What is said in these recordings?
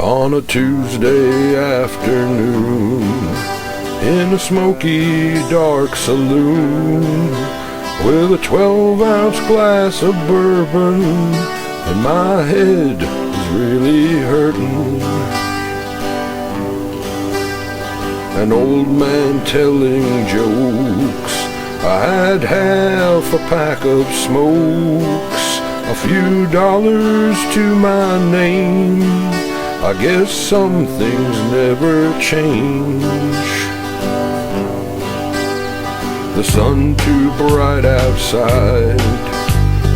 On a Tuesday afternoon, in a smoky, dark saloon, with a 12-ounce glass of bourbon, and my head is really hurting. An old man telling jokes, I had half a pack of smokes, a few dollars to my name. I guess some things never change. The sun too bright outside,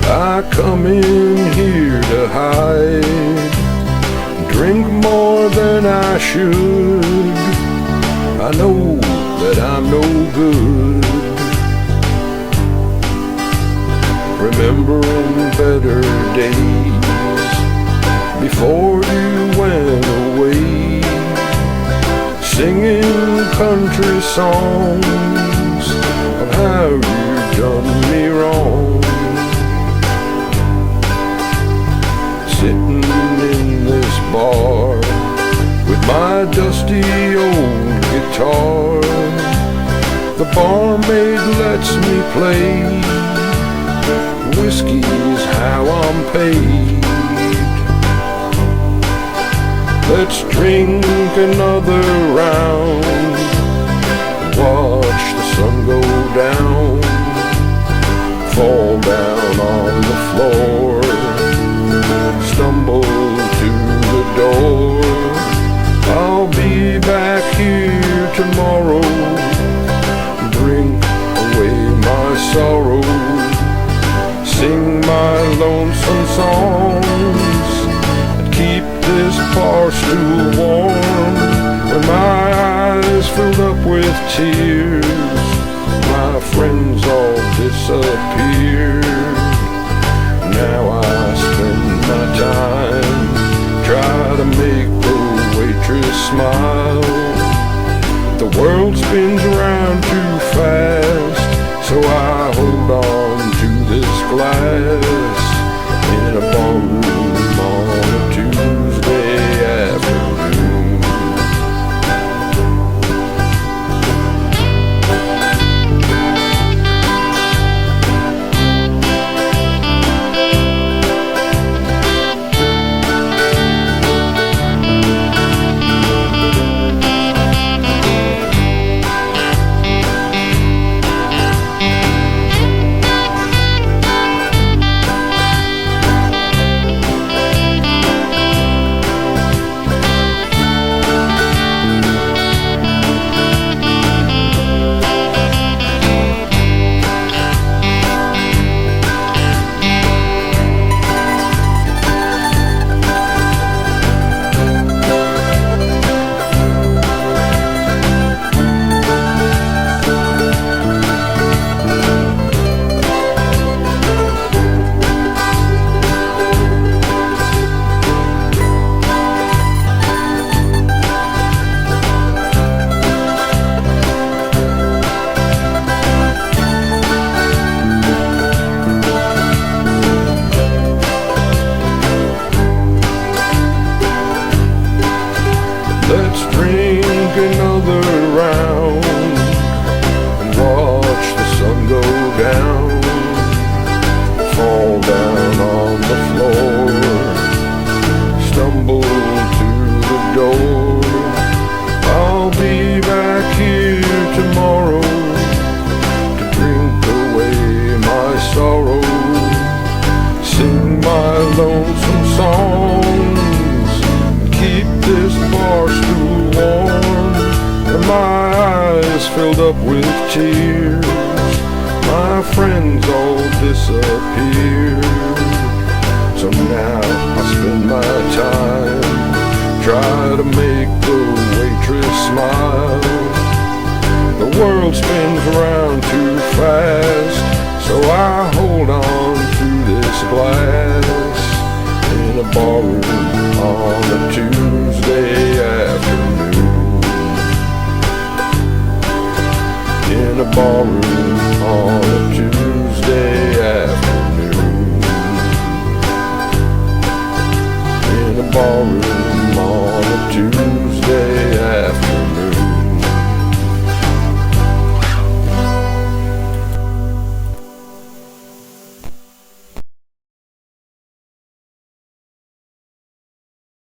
I come in here to hide. Drink more than I should, I know that I'm no good. Remembering better days before you went away, singing country songs of how you done me wrong. Sitting in this bar with my dusty old guitar, the barmaid lets me play. Whiskey's how I'm paid. Let's drink another round, watch the sun go down, fall down on the floor, stumble to the door. I'll be back here tomorrow, drink away my sorrow, sing my lonesome songs, and keep this bar stool warm. When my eyes filled up with tears, my friends all disappeared. Now I spend my time try to make the waitress smile. The world spins around too fast, so I hold on to this glass in a ballroom on a Tuesday afternoon. Let's drink another round and watch the sun go down, fall down on the floor, stumble to the door. I'll be back here tomorrow to drink away my sorrow, sing my lonesome songs, keep this bar stool warm. And my eyes filled up with tears, my friends all disappeared. So now I spend my time try to make the waitress smile. The world spins around too fast, so I hold on to this glass in a ballroom on a Tuesday.